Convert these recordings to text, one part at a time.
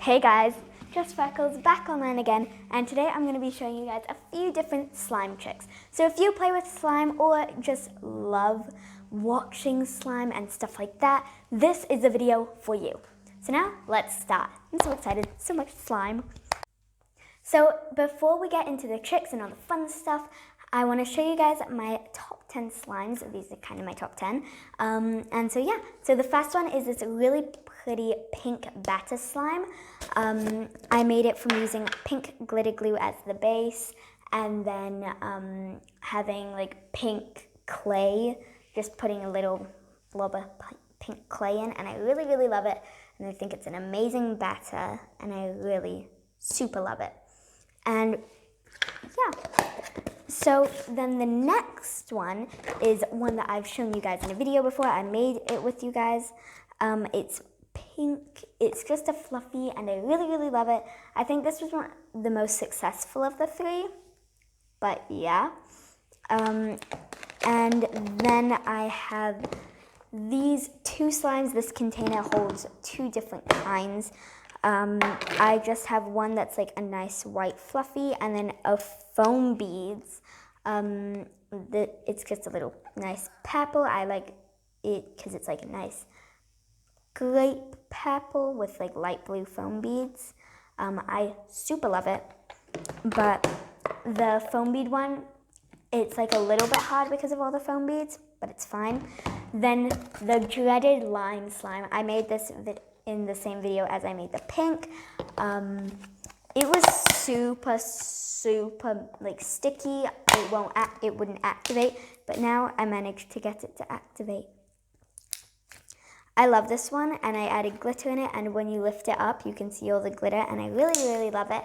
Hey guys, just Freckles back online again, and today I'm going to be showing you guys a few different slime tricks. So if you play with slime or just love watching slime and stuff like that, this is a video for you. So now let's start. I'm so excited, so much slime. So before we get into the tricks and all the fun stuff, I want to show you guys my top 10 slimes. These are kind of my top 10. And so yeah, so the first one is this really pretty pink batter slime. I made it from using pink glitter glue as the base and then having like pink clay, just putting a little blob of pink clay in, and I really, really love it. And I think it's an amazing batter, and I really super love it. And yeah, so then the next one is one that I've shown you guys in a video before. I made it with you guys. It's pink. It's just a fluffy, and I really, really love it. I think this was the most successful of the three, but yeah. And then I have these two slimes. This container holds two different kinds. I just have one that's like a nice white fluffy, and then a foam beads. It's just a little nice purple. I like it because it's like a nice grape purple with like light blue foam beads. I super love it. But the foam bead one, it's like a little bit hard because of all the foam beads, but it's fine. Then the dreaded lime slime. I made this in the same video as I made the pink. It was super like sticky. It wouldn't activate, but now I managed to get it to activate. I love this one, and I added glitter in it, and when you lift it up you can see all the glitter, and I really, really love it.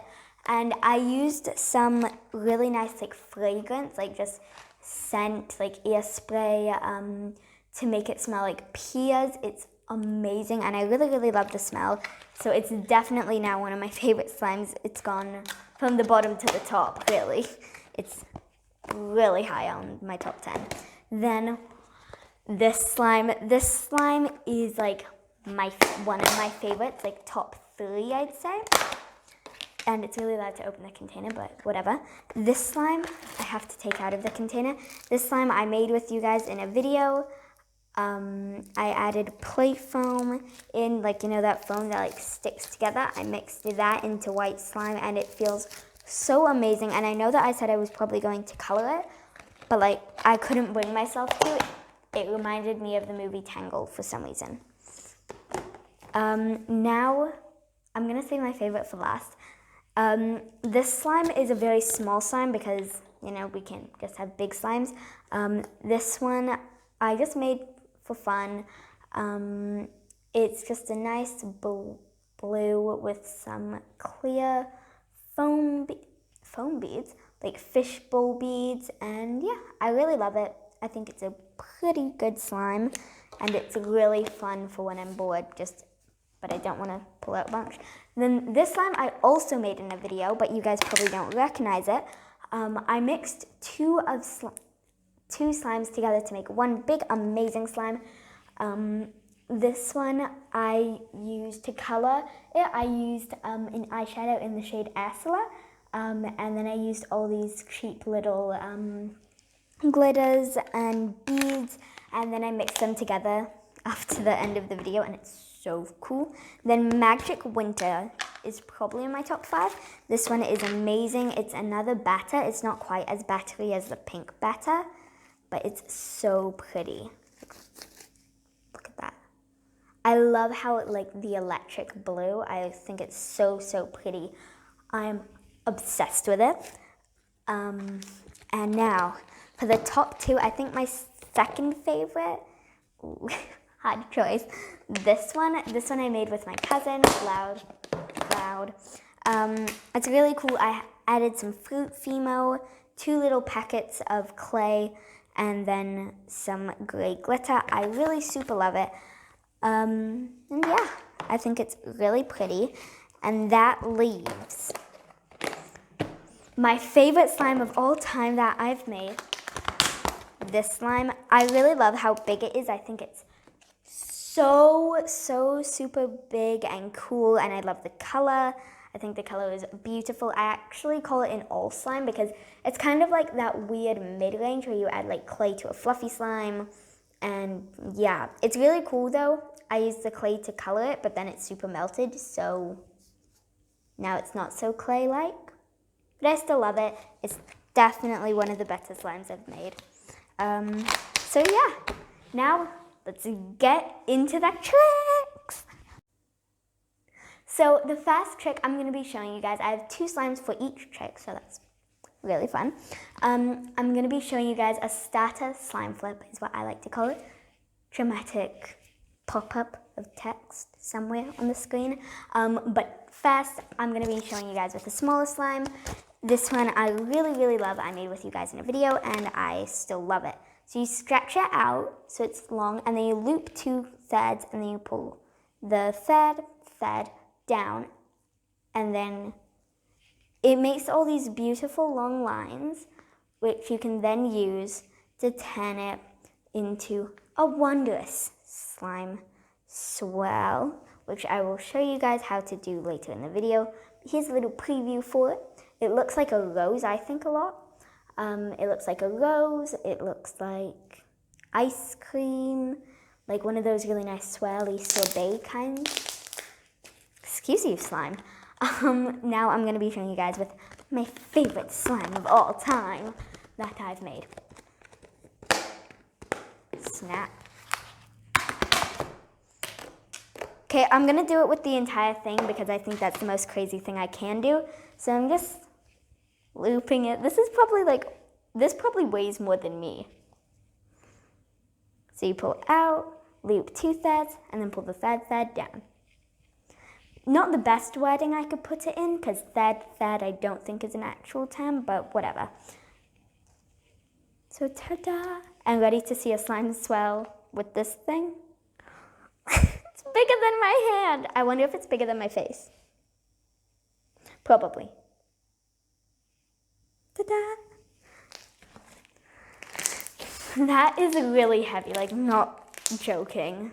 And I used some really nice like fragrance, like just scent, like ear spray, to make it smell like pears. It's amazing, and I really, really love the smell. So it's definitely now one of my favorite slimes. It's gone from the bottom to the top, really. It's really high on my top 10. Then this slime is like one of my favorites, like top 3, I'd say. And it's really loud to open the container, but whatever. This slime, I have to take out of the container. This slime I made with you guys in a video. I added play foam in, like, you know, that foam that like sticks together. I mixed that into white slime, and it feels so amazing. And I know that I said I was probably going to color it, but like I couldn't bring myself to it. It reminded me of the movie Tangled for some reason. Now I'm gonna save my favorite for last. This slime is a very small slime because, you know, we can't just have big slimes. This one I just made for fun. It's just a nice blue with some clear foam beads, like fishbowl beads, and yeah, I really love it. I think it's a pretty good slime, and it's really fun for when I'm bored, but I don't want to pull out a bunch. Then this slime I also made in a video, but you guys probably don't recognize it. I mixed two slimes together to make one big amazing slime. This one I used to color it. I used an eyeshadow in the shade Ursula, and then I used all these cheap little glitters and beads, and then I mixed them together after the end of the video, and it's so cool. Then Magic Winter is probably in my top 5. This one is amazing. It's another batter. It's not quite as battery as the pink batter, but it's so pretty. Look at that. I love how like the electric blue. I think it's so, so pretty. I'm obsessed with it. And now for the top 2, I think my second favorite, hard choice. This one I made with my cousin, Loud. It's really cool. I added some fruit Fimo, 2 little packets of clay, and then some gray glitter. I really super love it. And yeah, I think it's really pretty. And that leaves my favorite slime of all time that I've made. This slime, I really love how big it is. I think it's so super big and cool, and I love the color. I think the color is beautiful. I actually call it an all slime because it's kind of like that weird mid-range where you add like clay to a fluffy slime. And yeah, it's really cool though. I used the clay to color it, but then it's super melted, so now it's not so clay-like. But I still love it. It's definitely one of the better slimes I've made. So yeah, now let's get into the tricks. So the first trick I'm going to be showing you guys, I have 2 slimes for each trick, so that's really fun. I'm going to be showing you guys a starter slime flip, is what I like to call it. Dramatic pop-up of text somewhere on the screen. But first, I'm going to be showing you guys with a smaller slime. This one I really love. I made with you guys in a video, and I still love it. So you stretch it out so it's long, and then you loop 2 thirds, and then you pull the third down, and then it makes all these beautiful long lines, which you can then use to turn it into a wondrous slime swirl, which I will show you guys how to do later in the video. Here's a little preview for it. It looks like a rose, I think, a lot. It looks like a rose. It looks like ice cream, like one of those really nice swirly sorbet kinds. Excuse you, slime. Now I'm going to be showing you guys with my favorite slime of all time that I've made. Snap. Okay, I'm going to do it with the entire thing because I think that's the most crazy thing I can do. So I'm just looping it. This probably weighs more than me. So you pull out, loop 2 thirds, and then pull the third down. Not the best wording I could put it in, because third I don't think is an actual term, but whatever. So ta-da! I'm ready to see a slime swirl with this thing. It's bigger than my hand. I wonder if it's bigger than my face. Probably. Ta-da! That is really heavy, like not joking.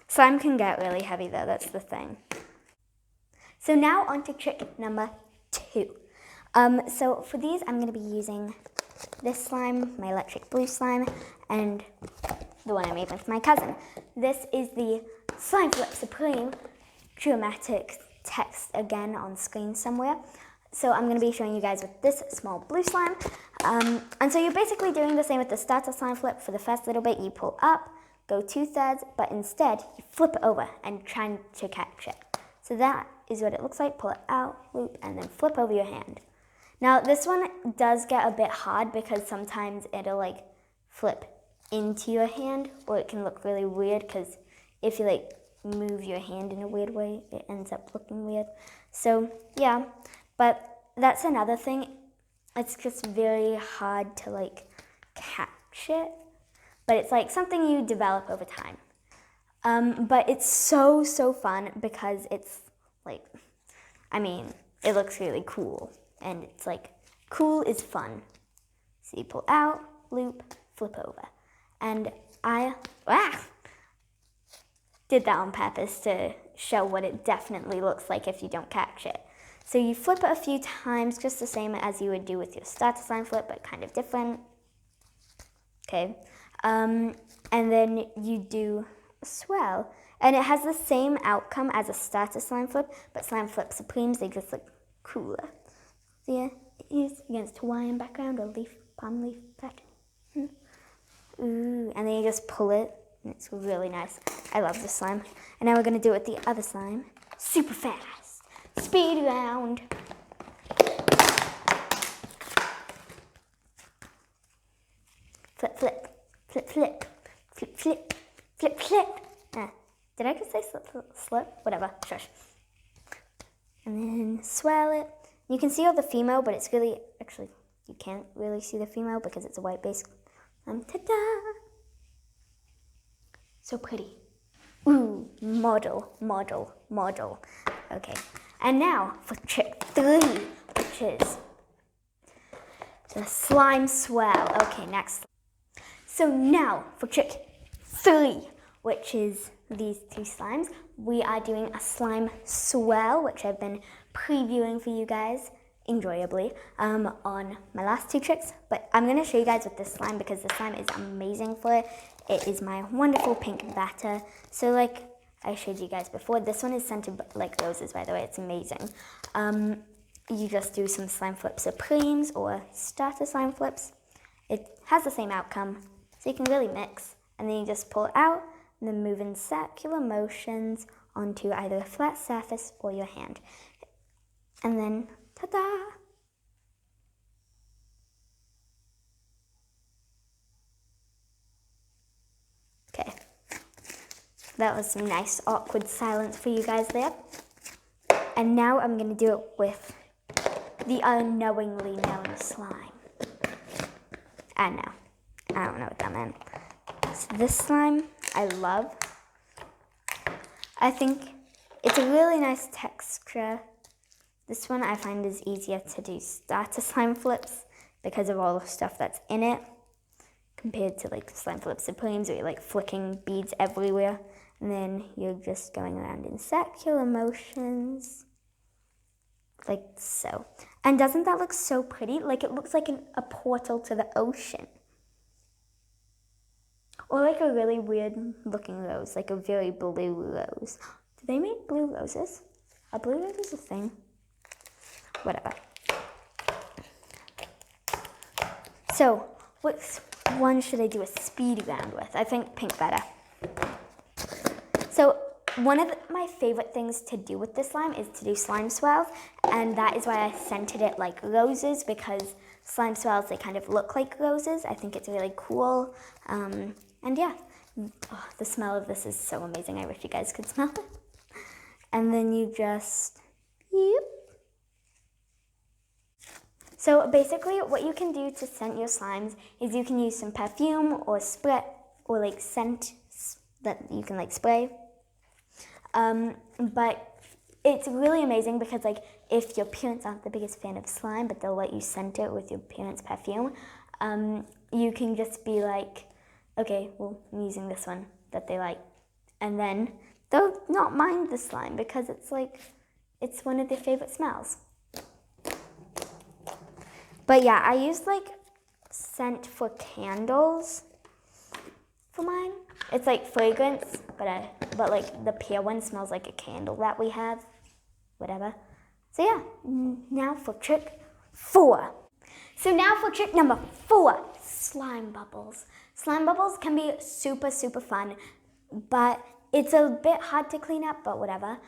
Slime can get really heavy though, that's the thing. So now on to trick number 2. So for these, I'm going to be using this slime, my electric blue slime, and the one I made with my cousin. This is the Slime Flip Supreme, dramatic text again on screen somewhere. So I'm going to be showing you guys with this small blue slime. And so you're basically doing the same with the starter slime flip. For the first little bit, you pull up, go 2 thirds, but instead you flip it over and try to catch it. So that is what it looks like. Pull it out, loop, and then flip over your hand. Now this one does get a bit hard because sometimes it'll like flip into your hand, or it can look really weird because if you like move your hand in a weird way, it ends up looking weird. So yeah, but that's another thing. It's just very hard to like catch it, but it's like something you develop over time. But it's so fun because it's like, I mean, it looks really cool, and it's like, cool is fun. So you pull out, loop, flip over. And I did that on purpose to show what it definitely looks like if you don't catch it. So you flip it a few times, just the same as you would do with your starter slime flip, but kind of different. Okay. And then you do a swirl. And it has the same outcome as a starter slime flip, but slime flip supremes, they just look cooler. So yeah, it is against Hawaiian background or leaf, palm leaf pattern. Ooh, and then you just pull it, and it's really nice. I love this slime. And now we're going to do it with the other slime. Super fast. Speed round. Flip, flip, flip, flip, flip, flip, flip, flip. Did I just say slip, slip? Whatever, shush. And then swirl it. You can see all the female, but it's really, actually, you can't really see the female because it's a white base. Ta-da! So pretty. Ooh, model, model, model. Okay, and now for trick 3, which is the slime swirl. Okay, next. So now for trick 3, which is these two slimes, we are doing a slime swirl, which I've been previewing for you guys enjoyably on my last two tricks. But I'm going to show you guys with this slime because the slime is amazing for it. It is my wonderful pink batter. So like I showed you guys before, this one is scented like roses, by the way. It's amazing. You just do some slime flip supremes or starter slime flips. It has the same outcome, so you can really mix. And then you just pull it out and then move in circular motions onto either a flat surface or your hand. And then, ta-da! Okay, that was some nice awkward silence for you guys there. And now I'm going to do it with the unknowingly known slime. I know. I don't know what that meant. So this slime, I love. I think it's a really nice texture. This one I find is easier to do starter slime flips because of all the stuff that's in it, compared to like slime flip supremes where you're like flicking beads everywhere. And then you're just going around in circular motions. Like so. And doesn't that look so pretty? Like it looks like a portal to the ocean. Or like a really weird looking rose, like a very blue rose. Do they make blue roses? Are blue roses a thing? Whatever. So, which one should I do a speed round with? I think pink better. So, one of my favorite things to do with this slime is to do slime swirls, and that is why I scented it like roses, because slime swirls, they kind of look like roses. I think it's really cool. And yeah, the smell of this is so amazing. I wish you guys could smell it. And then you just, yep. So basically what you can do to scent your slimes is you can use some perfume or spray or like scent that you can like spray. But it's really amazing because like if your parents aren't the biggest fan of slime, but they'll let you scent it with your parents' perfume, you can just be like, okay, well, I'm using this one that they like. And then they'll not mind the slime because it's like, it's one of their favorite smells. But yeah, I used like scent for candles for mine. It's like fragrance, but like the pear one smells like a candle that we have, whatever. So yeah, now for trick 4. So now for trick number 4, slime bubbles. Slime bubbles can be super, super fun, but it's a bit hard to clean up, but whatever.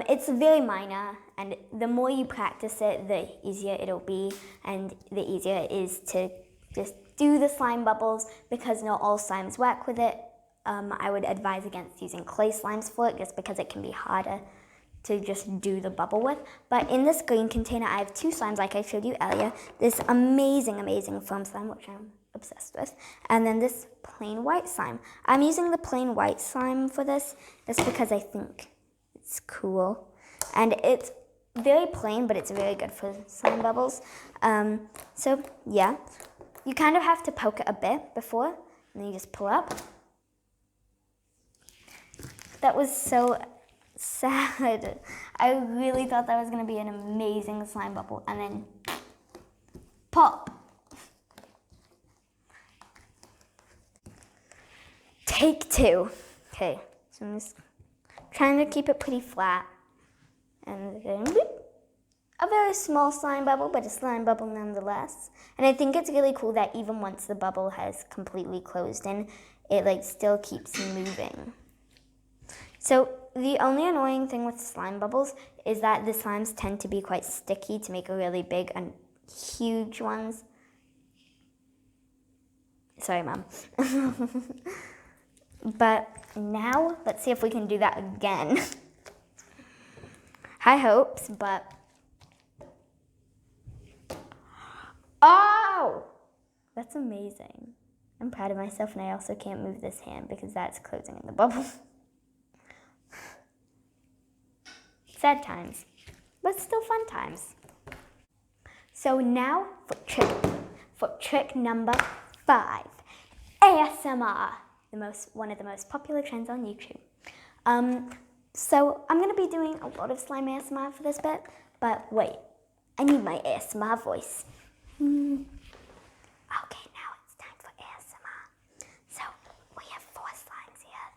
It's very minor, and the more you practice it, the easier it'll be, and the easier it is to just do the slime bubbles, because not all slimes work with it. I would advise against using clay slimes for it, just because it can be harder to just do the bubble with. But in this green container, I have 2 slimes like I showed you earlier. This amazing, amazing foam slime, which I'm obsessed with. And then this plain white slime. I'm using the plain white slime for this just because I think it's cool. And it's very plain, but it's very good for slime bubbles. So yeah, you kind of have to poke it a bit before, and then you just pull up. That was so sad. I really thought that was going to be an amazing slime bubble, and then pop. Take 2. Okay, so I'm just trying to keep it pretty flat. And then boop. A very small slime bubble, but a slime bubble nonetheless. And I think it's really cool that even once the bubble has completely closed in, it like still keeps moving. So the only annoying thing with slime bubbles is that the slimes tend to be quite sticky to make a really big and huge ones. Sorry, Mom. But now, let's see if we can do that again. High hopes, but... Oh! That's amazing. I'm proud of myself, and I also can't move this hand because that's closing in the bubble. Sad times, but still fun times. So now for trick number 5, ASMR, one of the most popular trends on YouTube. So I'm going to be doing a lot of slime ASMR for this bit, but wait, I need my ASMR voice. Okay, now it's time for ASMR. So we have 4 slimes here,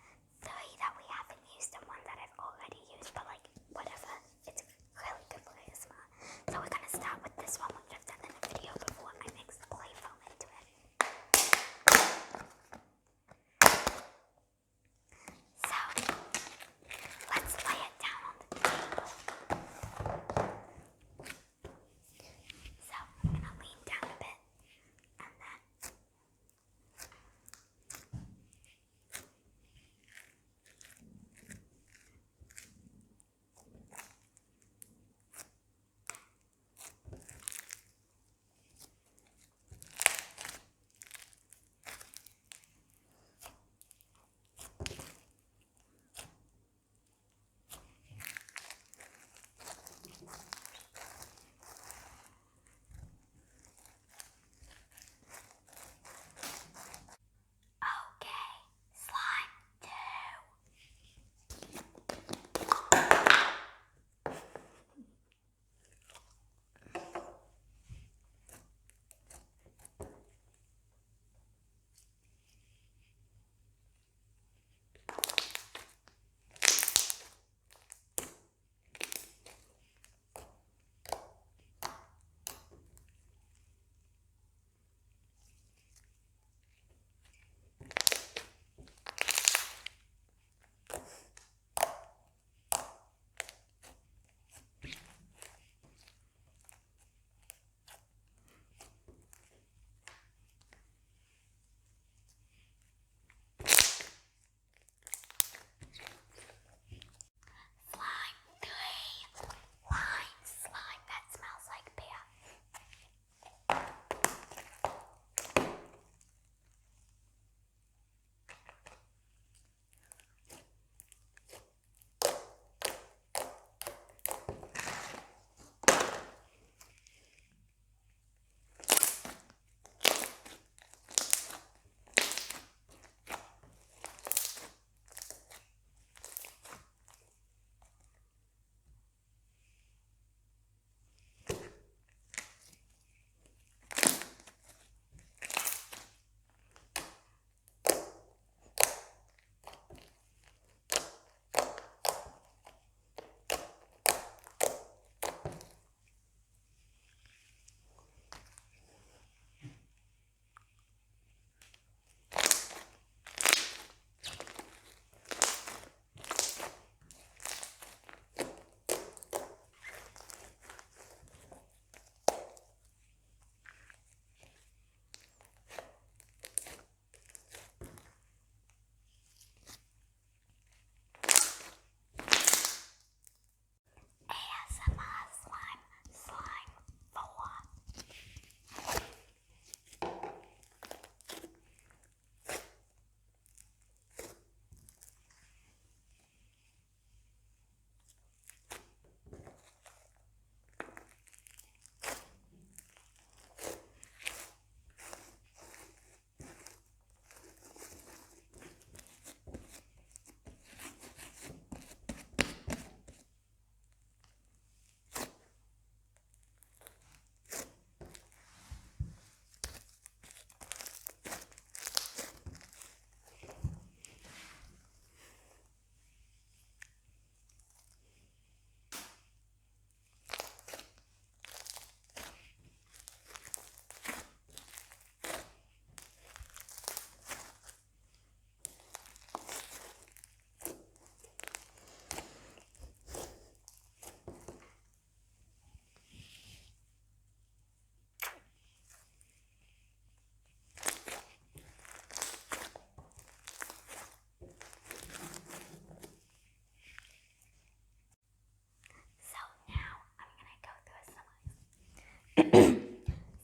3 that we haven't used and 1 that I've already used, but like, whatever, it's really good for ASMR. So we're going to start with this one, which I've done in a video before. I mixed play foam into it. So let's lay it down on the table. So I'm going to lean down a bit and then okay, slime 2. Slime 3. Lime slime that smells like beer. ASMR slime 4.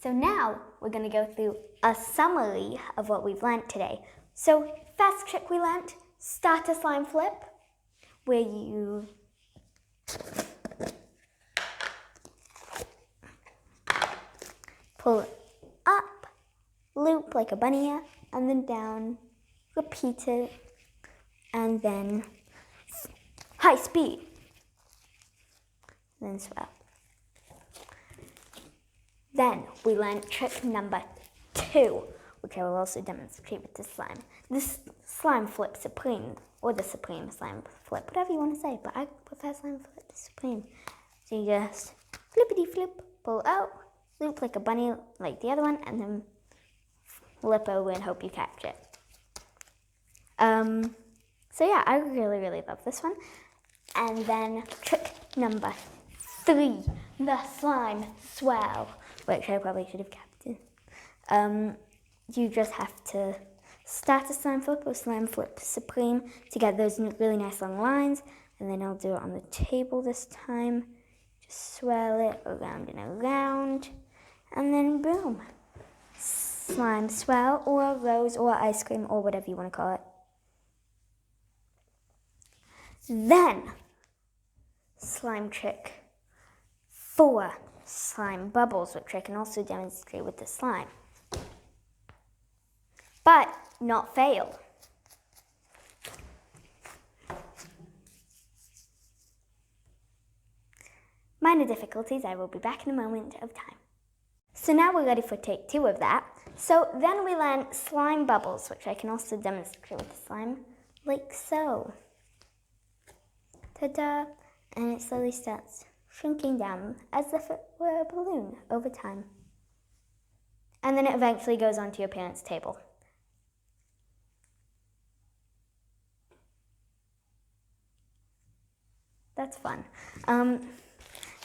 So now we're going to go through a summary of what we've learnt today. So first trick we learnt, start a slime flip, where you pull it up, loop like a bunny, and then down, repeat it, and then high speed. Then swell. Then we learned trick number 2, which I will also demonstrate with the slime. This slime flip supreme, or the supreme slime flip, whatever you want to say, but I prefer slime flip supreme. So you just flippity flip, pull out, loop like a bunny like the other one, and then flip over and hope you catch it. So yeah, I really love this one. And then trick number 3, the slime swell, which I probably should have kept in. You just have to start a slime flip or slime flip supreme to get those really nice long lines, and then I'll do it on the table this time. Just swirl it around and around, and then boom. Slime swell, or rose, or ice cream, or whatever you want to call it. Then, slime trick 4, slime bubbles, which I can also demonstrate with the slime. But not fail. Minor difficulties, I will be back in a moment of time. So now we're ready for take 2 of that. So then we learn slime bubbles, which I can also demonstrate with the slime, like so. Ta-da! And it slowly starts shrinking down as if it were a balloon over time. And then it eventually goes onto your parents' table. That's fun.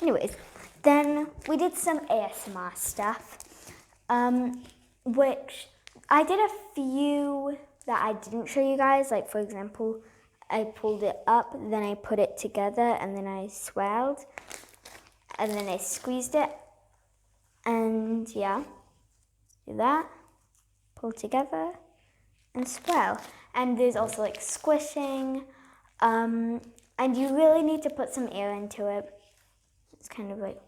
Anyways, then we did some ASMR stuff, which I did a few that I didn't show you guys. Like, for example, I pulled it up, then I put it together, and then I swirled, and then I squeezed it, and yeah, do that, pull together, and swirl. And there's also like squishing, and you really need to put some air into it. It's kind of like,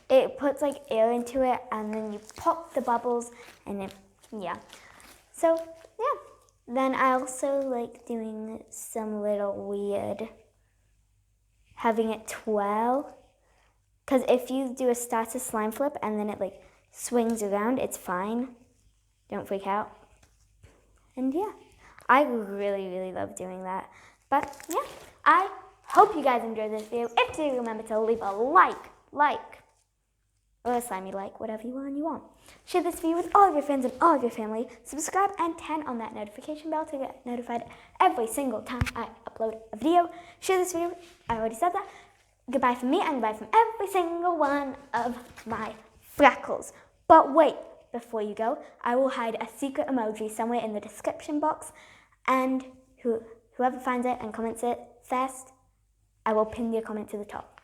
it puts like air into it, and then you pop the bubbles, and it, yeah. So yeah, then I also like doing some little weird, having it twirl, because if you do a starter slime flip and then it like swings around, it's fine. Don't freak out. And yeah, I really love doing that. But yeah, I hope you guys enjoyed this video. If you do, remember to leave a like, or a slimy like, whatever you want. Share this video with all of your friends and all of your family. Subscribe and turn on that notification bell to get notified every single time I upload a video. Share this video, I already said that. Goodbye from me and goodbye from every single one of my Freckles. But wait, before you go, I will hide a secret emoji somewhere in the description box, and whoever finds it and comments it first, I will pin your comment to the top.